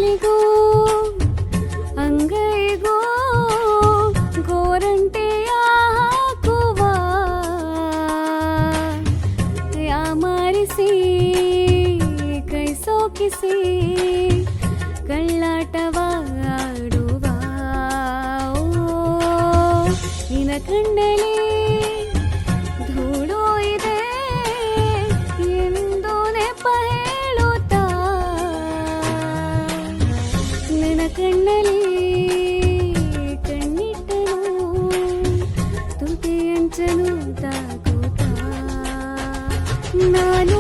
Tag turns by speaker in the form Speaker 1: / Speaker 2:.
Speaker 1: ಕಾಲಿಗೂ ಅಂಗೈಗೂ ಗೋರಂಟೆಯ ಹಾಕುವ ಯಾಮಾರಿಸಿ ಕೈ ಸೋಕಿಸಿ ಕಳ್ಳಾಟವಾಡುವ ನಿನ ಕಣ್ಣಲ್ಲಿ ಧೂಳು ಇದೆ ಎಂದು ನೆಪ ಹೇಳುತ್ತಾ ನಿನ ಕಣ್ಣಲ್ಲಿ ಕಣ್ಣಿಟ್ಟನು ತುಟಿ ಅಂಚನು ತಾಕುತ್ತಾ ನಾನು